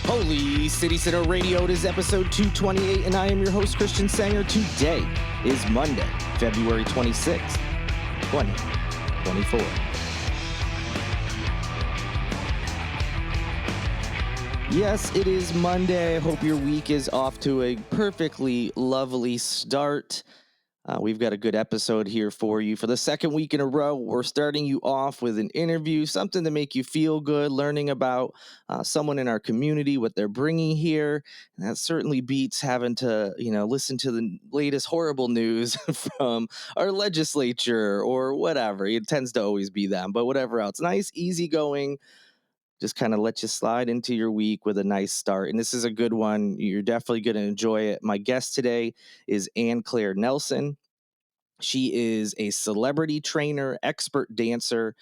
Holy City Center Radio, it is episode 228, and I am your host, Christian Sanger. Today is Monday, February 26th, 2024. Yes, it is Monday. I hope your week is off to a perfectly lovely start. We've got a good episode here for you. For the second week in a row, we're starting you off with an interview, something to make you feel good, learning about someone in our community, what they're bringing here. And that certainly beats having to, listen to the latest horrible news from our legislature or whatever. It tends to always be them, but whatever else. Nice, easygoing. Just kind of let you slide into your week with a nice start. And this is a good one. You're definitely going to enjoy it. My guest today is Anneclaire Nelson. She is a celebrity trainer, expert dancer,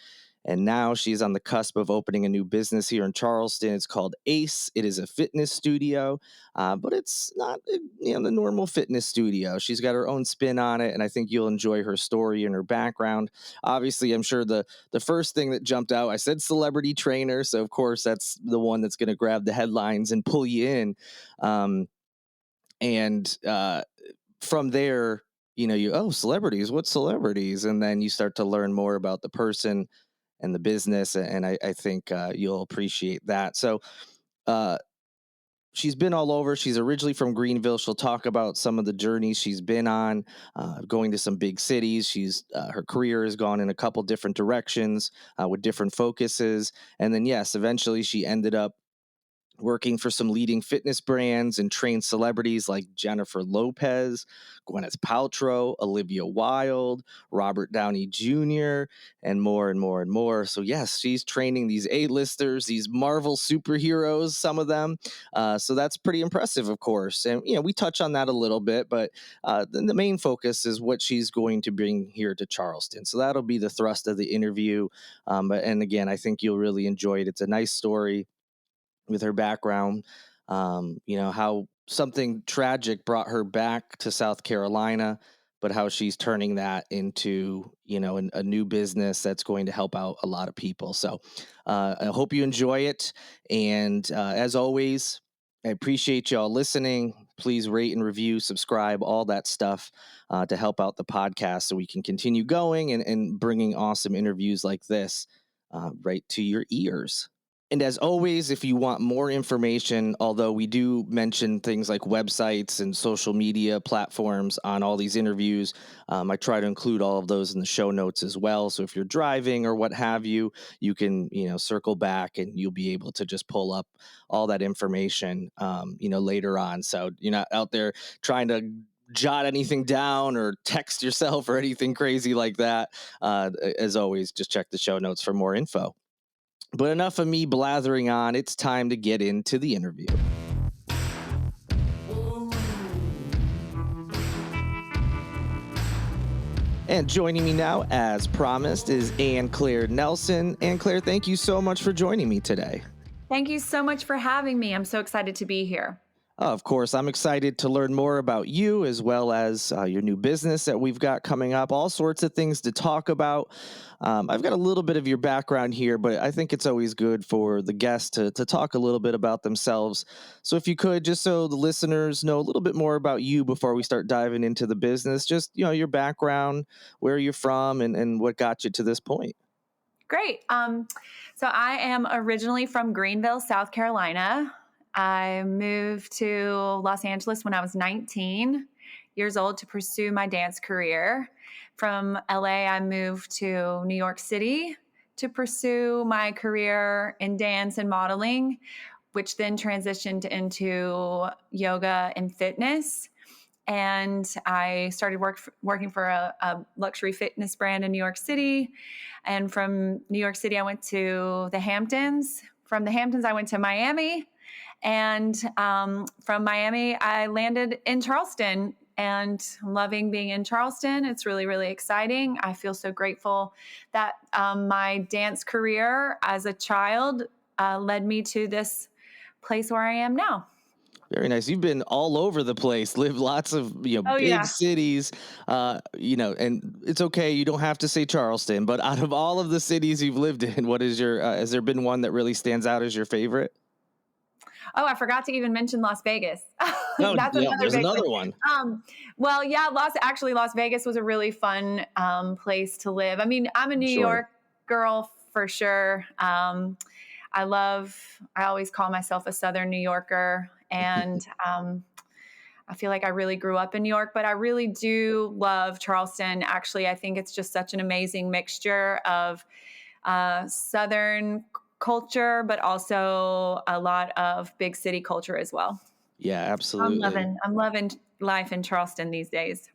and now she's on the cusp of opening a new business here in Charleston. It's called Ace. It is a fitness studio, but it's not the normal fitness studio. She's got her own spin on it, and I think you'll enjoy her story and her background. Obviously, I'm sure the first thing that jumped out, I said celebrity trainer, so of course that's the one that's going to grab the headlines and pull you in. And from there, celebrities, what celebrities? And then you start to learn more about the person and the business. And I think you'll appreciate that. So she's been all over. She's originally from Greenville. She'll talk about some of the journeys she's been on, going to some big cities. Her career has gone in a couple different directions with different focuses. And then, yes, eventually she ended up working for some leading fitness brands and trained celebrities like Jennifer Lopez, Gwyneth Paltrow, Olivia Wilde, Robert Downey Jr., and more and more and more. So yes, she's training these A-listers, these Marvel superheroes, some of them. So that's pretty impressive, of course. And, we touch on that a little bit, but then the main focus is what she's going to bring here to Charleston. So that'll be the thrust of the interview. And again, I think you'll really enjoy it. It's a nice story with her background, how something tragic brought her back to South Carolina, but how she's turning that into, a new business that's going to help out a lot of people. So I hope you enjoy it. And as always, I appreciate y'all listening. Please rate and review, subscribe, all that stuff to help out the podcast so we can continue going and bringing awesome interviews like this right to your ears. And as always, if you want more information, although we do mention things like websites and social media platforms on all these interviews, I try to include all of those in the show notes as well. So if you're driving or what have you, you can, circle back and you'll be able to just pull up all that information, later on. So you're not out there trying to jot anything down or text yourself or anything crazy like that. As always, just check the show notes for more info. But enough of me blathering on. It's time to get into the interview. And joining me now, as promised, is Anneclaire Nelson. Anneclaire, thank you so much for joining me today. Thank you so much for having me. I'm so excited to be here. Of course, I'm excited to learn more about you as well as your new business that we've got coming up, all sorts of things to talk about. I've got a little bit of your background here, but I think it's always good for the guest to talk a little bit about themselves. So if you could, just so the listeners know a little bit more about you before we start diving into the business, just, your background, where you're from, and what got you to this point. Great. So I am originally from Greenville, South Carolina. I moved to Los Angeles when I was 19 years old to pursue my dance career. From LA, I moved to New York City to pursue my career in dance and modeling, which then transitioned into yoga and fitness. And I started working for a luxury fitness brand in New York City. And from New York City, I went to the Hamptons. From the Hamptons, I went to Miami. And from Miami, I landed in Charleston and loving being in Charleston. It's really, really exciting. I feel so grateful that my dance career as a child led me to this place where I am now. Very nice. You've been all over the place, lived lots of, big cities, and it's okay. You don't have to say Charleston, but out of all of the cities you've lived in, what is has there been one that really stands out as your favorite? Oh, I forgot to even mention Las Vegas. No, That's yeah, another there's big another one. one. Um, well, yeah, Las Vegas was a really fun place to live. I mean, I'm a I'm New sure. York girl for sure. I always call myself a Southern New Yorker, and I feel like I really grew up in New York, but I really do love Charleston. Actually, I think it's just such an amazing mixture of Southern culture, but also a lot of big city culture as well. Yeah, absolutely. I'm loving life in Charleston these days.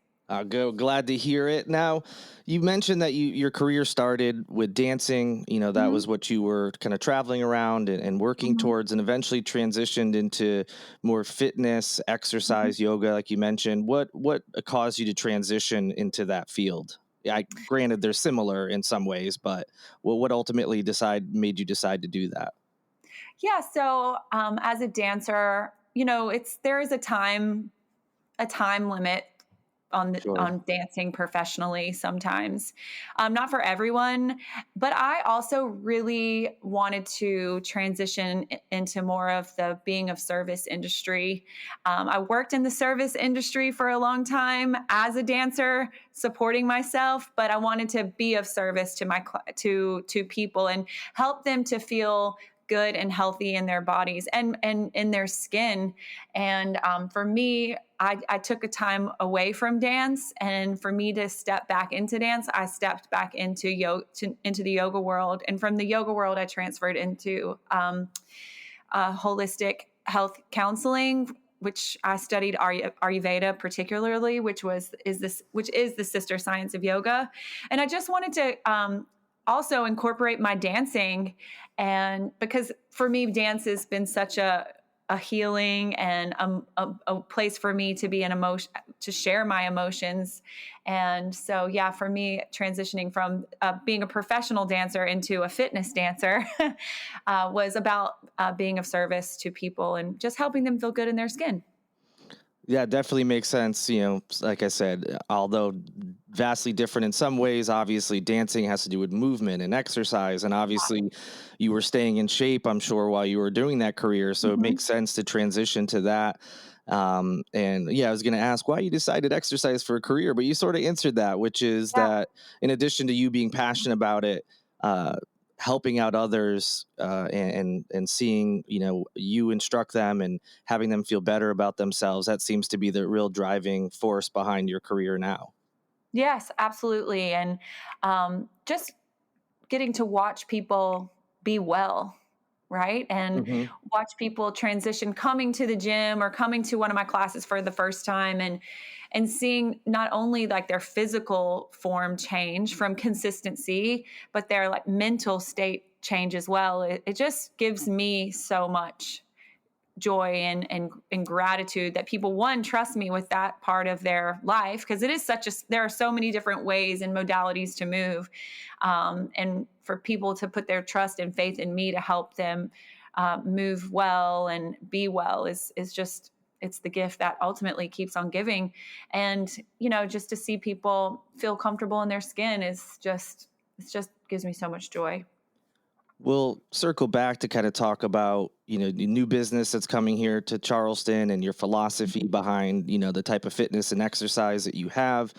Glad to hear it. Now, you mentioned that your career started with dancing. You know, that was Mhm, what you were kind of traveling around and working mhm, towards, and eventually transitioned into more fitness, mhm. exercise, yoga, like you mentioned. What caused you to transition into that field? Yeah, granted they're similar in some ways, but what ultimately decide made you decide to do that? Yeah, so as a dancer, there is a time limit Sure. on dancing professionally sometimes. Not for everyone, but I also really wanted to transition into more of the being of service industry. I worked in the service industry for a long time as a dancer, supporting myself, but I wanted to be of service to to people and help them to feel good and healthy in their bodies and in their skin. And for me, I took a time away from dance, and for me to step back into dance, I stepped back into into the yoga world, and from the yoga world, I transferred into holistic health counseling, which I studied Ayurveda particularly, which is the sister science of yoga, and I just wanted to also incorporate my dancing, and because for me, dance has been such a healing and a place for me to be an emotion to share my emotions. And so yeah, for me, transitioning from being a professional dancer into a fitness dancer was about being of service to people and just helping them feel good in their skin. Yeah, it definitely makes sense. You know, like I said, although vastly different in some ways, obviously dancing has to do with movement and exercise. And obviously, you were staying in shape, I'm sure, while you were doing that career. So it Mhm. makes sense to transition to that. And yeah, I was going to ask why you decided exercise for a career, but you sort of answered that, which is Yeah. that in addition to you being passionate about it, uh, helping out others and seeing you instruct them and having them feel better about themselves, that seems to be the real driving force behind your career now. Yes, absolutely. And just getting to watch people be well, right? And Hmm. watch people transition coming to the gym or coming to one of my classes for the first time and seeing not only like their physical form change from consistency, but their like mental state change as well. It just gives me so much joy and gratitude that people one trust me with that part of their life because it is such a there are so many different ways and modalities to move, and for people to put their trust and faith in me to help them move well and be well is just it's the gift that ultimately keeps on giving. And just to see people feel comfortable in their skin is just it's just gives me so much joy. We'll circle back to kind of talk about, the new business that's coming here to Charleston and your philosophy behind, the type of fitness and exercise that you have.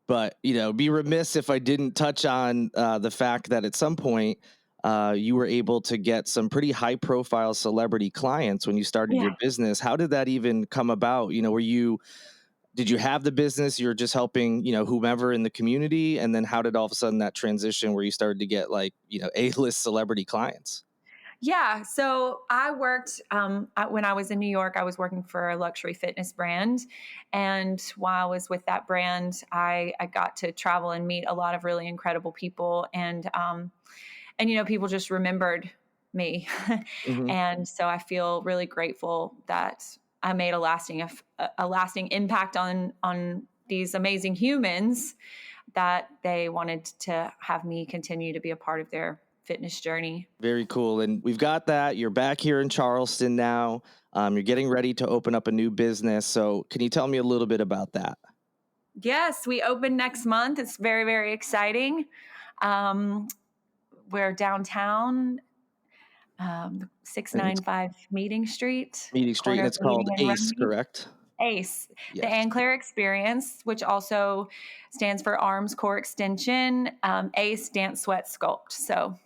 But, be remiss if I didn't touch on the fact that at some point you were able to get some pretty high profile celebrity clients when you started Yeah. your business. How did that even come about? Did you have the business? You were just helping, whomever in the community. And then how did all of a sudden that transition where you started to get like, A-list celebrity clients? Yeah. So I worked, when I was in New York, I was working for a luxury fitness brand. And while I was with that brand, I got to travel and meet a lot of really incredible people. And people just remembered me. Hmm. And so I feel really grateful that I made a lasting impact on these amazing humans that they wanted to have me continue to be a part of their fitness journey. Very cool. And we've got that. You're back here in Charleston now. You're getting ready to open up a new business. So can you tell me a little bit about that? Yes, we open next month. It's very, very exciting. Um, we're downtown. And it's 695 Meeting Street, Meeting Street, and corner of it's Meeting called and ACE, Rumney. correct? ACE, the Yes. Anneclaire Experience, which also stands for Arms Core Extension, ACE Dance Sweat Sculpt. So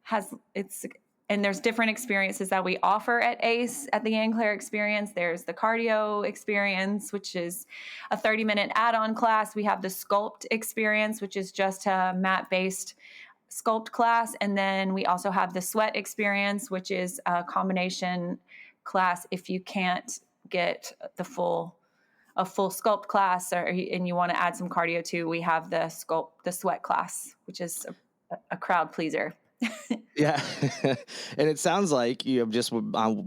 has it's and there's different experiences that we offer at ACE at the Anneclaire Experience. There's the cardio experience, which is a 30-minute add-on class. We have the sculpt experience, which is just a mat-based sculpt class. And then we also have the sweat experience, which is a combination class if you can't get a full sculpt class and you want to add some cardio too. We have the sweat class, which is a crowd pleaser. Yeah. And it sounds like you have just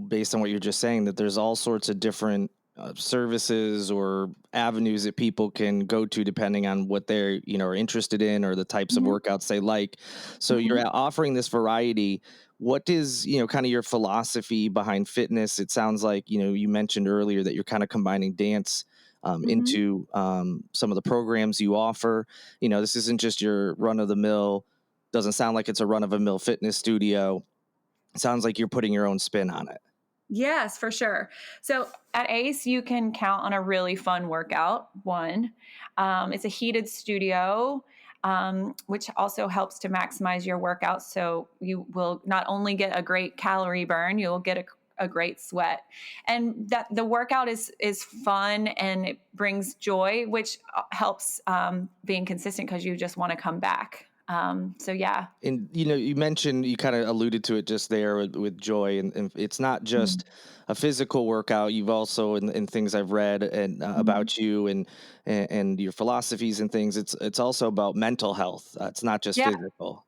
based on what you're just saying that there's all sorts of different services or avenues that people can go to depending on what they're, are interested in or the types of Mhm, workouts they like. So you're mhm, offering this variety. What is, kind of your philosophy behind fitness? It sounds like, you mentioned earlier that you're kind of combining dance mhm. into some of the programs you offer. This isn't just your run of the mill, doesn't sound like it's a run of a mill fitness studio. It sounds like you're putting your own spin on it. Yes, for sure. So at ACE, you can count on a really fun workout. One, it's a heated studio, which also helps to maximize your workout. So you will not only get a great calorie burn, you'll get a great sweat, and that the workout is fun and it brings joy, which helps being consistent because you just want to come back. So yeah. And you mentioned, you kind of alluded to it just there with joy, and it's not Mhm. just a physical workout. You've also, in things I've read and Mhm. about you and your philosophies and things, it's also about mental health. It's not just Yeah, physical.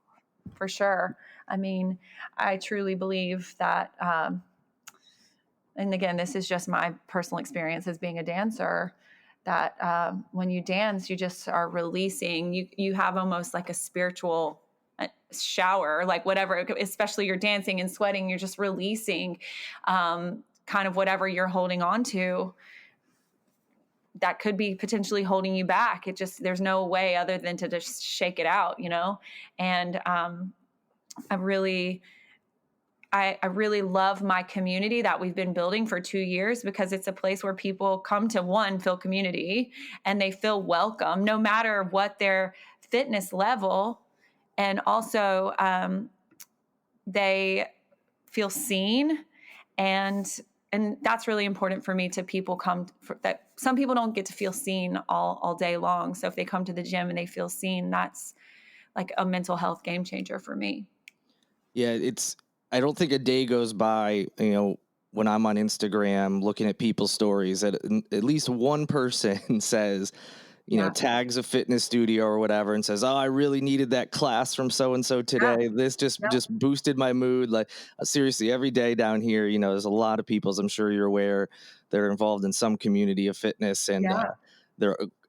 for sure. I mean, I truly believe that, and again, this is just my personal experience as being a dancer. That when you dance, you just are releasing. You have almost like a spiritual shower, like whatever. Especially you're dancing and sweating, you're just releasing kind of whatever you're holding on to that could be potentially holding you back. It just there's no way other than to just shake it out, And I really I really love my community that we've been building for 2 years because it's a place where people come to one, feel community and they feel welcome no matter what their fitness level. And also, they feel seen and and that's really important for me to people that some people don't get to feel seen all day long. So if they come to the gym and they feel seen, that's like a mental health game changer for me. Yeah, I don't think a day goes by, when I'm on Instagram looking at people's stories that at least one person says, Yeah. tags a fitness studio or whatever and says, "Oh, I really needed that class from so and so Yeah. today. This just Yep. just boosted my mood." Like seriously, every day down here, there's a lot of people, as I'm sure you're aware, that are involved in some community of fitness, and Yeah.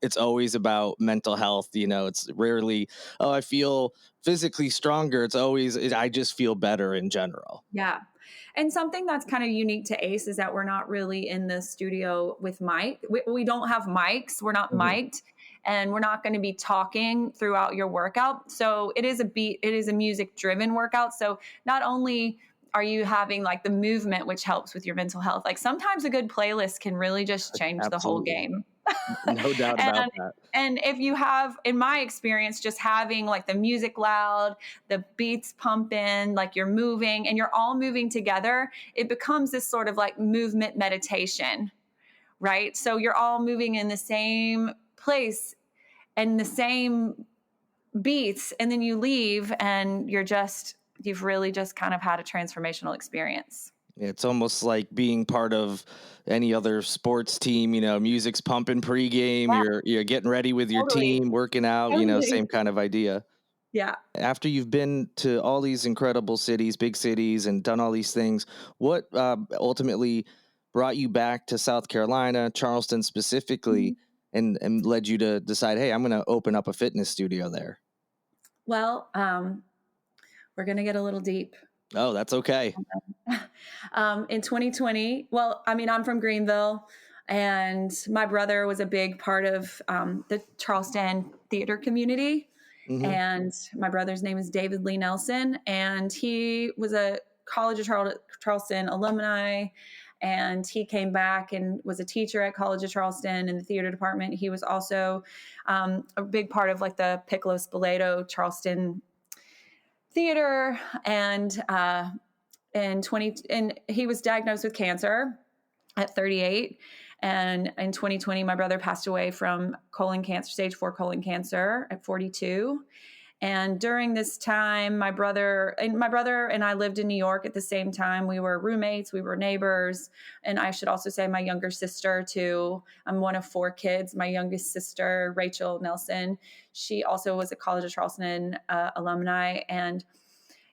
it's always about mental health. It's rarely, "Oh, I feel physically stronger." It's always, "I just feel better in general." Yeah. And something that's kind of unique to ACE is that we're not really in the studio with mic. We don't have mics. We're not Mhm. mic'd and we're not going to be talking throughout your workout. So it is a music driven workout. So not only are you having like the movement, which helps with your mental health, like sometimes a good playlist can really just change the whole Absolutely, game. no doubt about and that. and if you have, in my experience, just having like the music loud, the beats pumping, like you're moving and you're all moving together, it becomes this sort of like movement meditation, right? So you're all moving in the same place and the same beats, and then you leave and you've really just kind of had a transformational experience. It's almost like being part of any other sports team. Music's pumping pregame. Yeah, You're getting ready with your totally. team, working out. Totally. Same kind of idea. Yeah. After you've been to all these incredible cities, big cities, and done all these things, what ultimately brought you back to South Carolina, Charleston specifically, Mhm. and led you to decide, hey, I'm going to open up a fitness studio there? Well, we're going to get a little deep. Oh, that's okay. In 2020, well, I mean, I'm from Greenville, and my brother was a big part of the Charleston theater community. Hmm. And my brother's name is David Lee Nelson, and he was College of Charleston alumni, and he came back and was a teacher at College of Charleston in the theater department. He was also a big part of like the Piccolo Spoleto Charleston theater, and and he was diagnosed with cancer at 38. And in 2020, my brother passed away from colon cancer, stage 4 colon cancer at 42. And during this time, my brother and I lived in New York at the same time. We were roommates, we were neighbors. And I should also say my younger sister too. I'm one of 4 kids. My youngest sister, Anneclaire Nelson, she also was a College of Charleston alumni. And,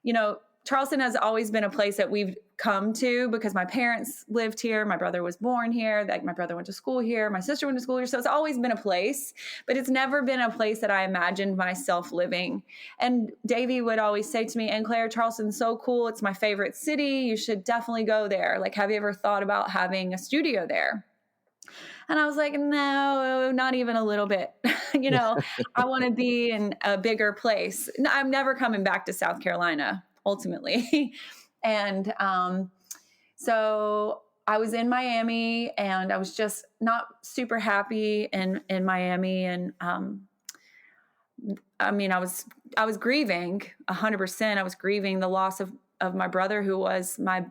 you know, Charleston has always been a place that we've come to because my parents lived here. My brother was born here. Like my brother went to school here. My sister went to school here. So it's always been a place, but it's never been a place that I imagined myself living. And Davey would always say to me, Anneclaire, Charleston's so cool. It's my favorite city. You should definitely go there. Like, have you ever thought about having a studio there? And I was like, no, not even a little bit. I want to be in a bigger place. I'm never coming back to South Carolina, ultimately. And so I was in Miami, and I was just not super happy in Miami. And I mean, I was grieving 100%. I was grieving the loss of my brother, who was my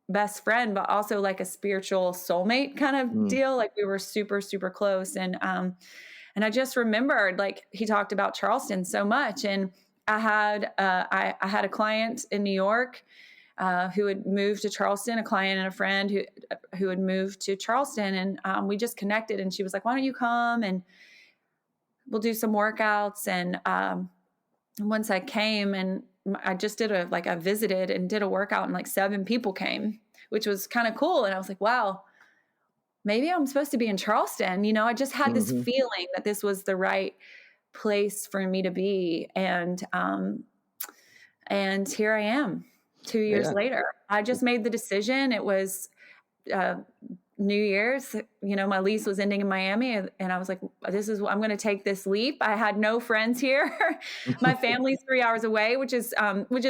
best friend, but also like a spiritual soulmate kind of Mm. deal. Like we were super, super close. And I just remembered, like, he talked about Charleston so much. And I had a client in New York who had moved to Charleston, a client and a friend who had moved to Charleston. And we just connected, and she was like, why don't you come and we'll do some workouts. And once I came, and I just I visited and did a workout, and like 7 people came, which was kind of cool. And I was like, wow, maybe I'm supposed to be in Charleston. I just had this Hmm. feeling that this was the right place for me to be. And here I am 2 years Yeah. later. I just made the decision. It was uh, New Year's, my lease was ending in Miami, and I was like, I'm going to take this leap. I had no friends here. My family's 3 hours away, which is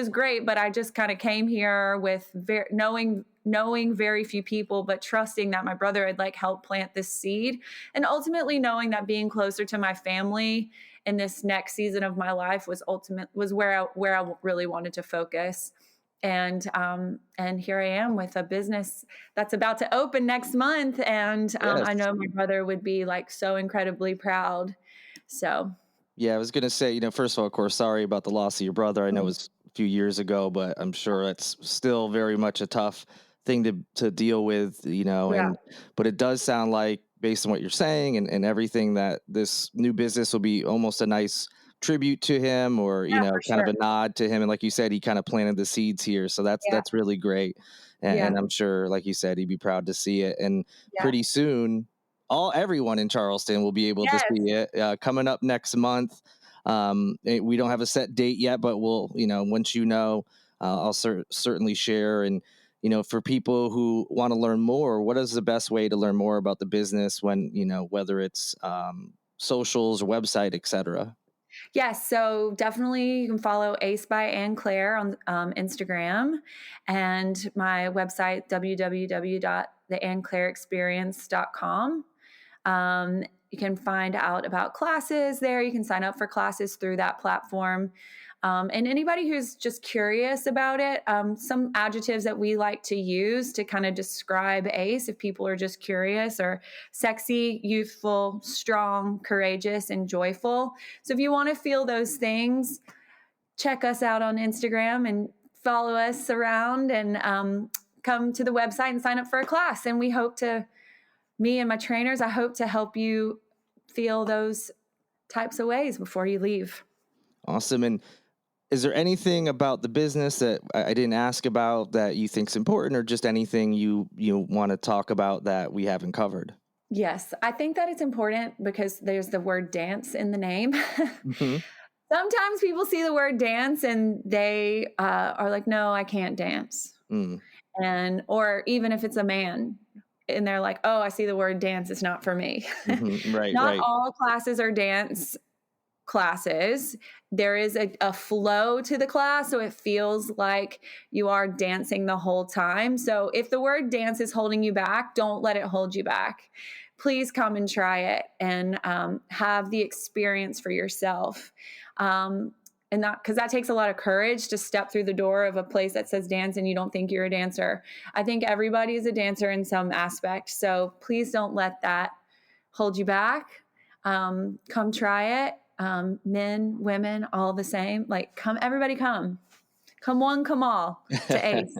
great. But I just kind of came here with knowing very few people, but trusting that my brother had like helped plant this seed, and ultimately knowing that being closer to my family in this next season of my life was where I really wanted to focus. And here I am with a business that's about to open next month. And I Yes. know my brother would be like so incredibly proud. So, Yeah, I was gonna say, first of all, of course, sorry about the loss of your brother. I know it mm, was a few years ago, but I'm sure it's still very much a tough thing to deal with, yeah, and but it does sound like, based on what you're saying and everything, that this new business will be almost a nice tribute to him, or, yeah, for kind of sure. a nod to him. And like you said, he kind of planted the seeds here. So Yeah, that's really great. yeah, And I'm sure, like you said, he'd be proud to see it. And yeah. pretty soon, everyone in Charleston will be able to Yes, see it, coming up next month. We don't have a set date yet, but we'll, once I'll certainly share. And, for people who want to learn more, what is the best way to learn more about the business, when, whether it's socials or website, etc.? yes. So definitely you can follow Ace by Anneclaire on Instagram, and my website, www.theanneclaireexperience.com. You can find out about classes there. You can sign up for classes through that platform. And anybody who's just curious about it, some adjectives that we like to use to kind of describe ACE, if people are just curious, are sexy, youthful, strong, courageous, and joyful. So if you want to feel those things, check us out on Instagram and follow us around, and come to the website and sign up for a class. And me and my trainers, I hope to help you feel those types of ways before you leave. Awesome. And is there anything about the business that I didn't ask about that you think's important, or just anything you want to talk about that we haven't covered? Yes, I think that it's important because there's the word dance in the name. Hmm. Sometimes people see the word dance and they are like, no, I can't dance. Mm. Or even if it's a man and they're like, oh, I see the word dance, it's not for me. Hmm. Right, Not right. all classes are dance. classes. There is a flow to the class, so it feels like you are dancing the whole time. So if the word dance is holding you back, don't let it hold you back. Please come and try it and have the experience for yourself. And that, because that takes a lot of courage to step through the door of a place that says dance and you don't think you're a dancer. I think everybody is a dancer in some aspect. So please don't let that hold you back. Come try it. Men, women, all the same. Like, come, everybody come. Come one, come all to ACE.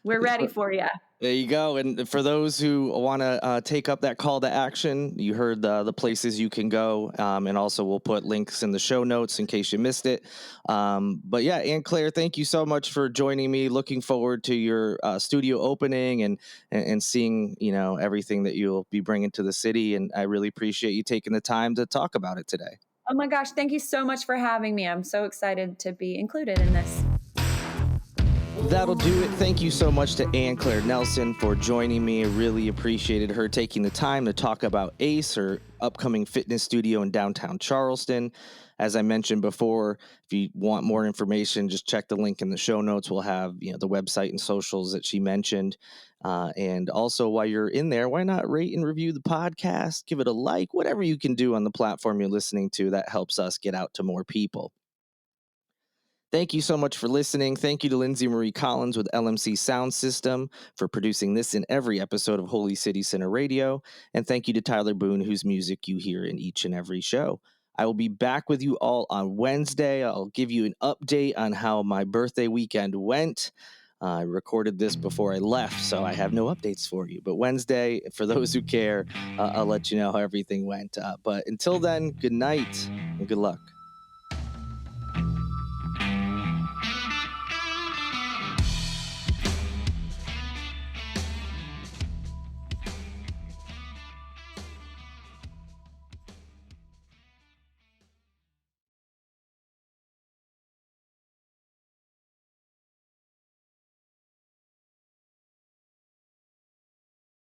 We're ready for you. There you go. And for those who want to take up that call to action, you heard the places you can go. And also, we'll put links in the show notes in case you missed it. But yeah, Anneclaire, thank you so much for joining me. Looking forward to your studio opening and seeing, everything that you'll be bringing to the city. And I really appreciate you taking the time to talk about it today. Oh my gosh, thank you so much for having me. I'm so excited to be included in this. That'll do it. Thank you so much to Anneclaire Nelson for joining me. I really appreciated her taking the time to talk about ACE, her upcoming fitness studio in downtown Charleston. As I mentioned before, if you want more information, just check the link in the show notes. We'll have the website and socials that she mentioned. And also, while you're in there, why not rate and review the podcast? Give it a like, whatever you can do on the platform you're listening to. That helps us get out to more people. Thank you so much for listening. Thank you to Lindsay Marie Collins with LMC Sound System for producing this in every episode of Holy City Center Radio. And thank you to Tyler Boone, whose music you hear in each and every show. I will be back with you all on Wednesday. I'll give you an update on how my birthday weekend went. I recorded this before I left, so I have no updates for you. But Wednesday, for those who care, I'll let you know how everything went. But until then, good night and good luck.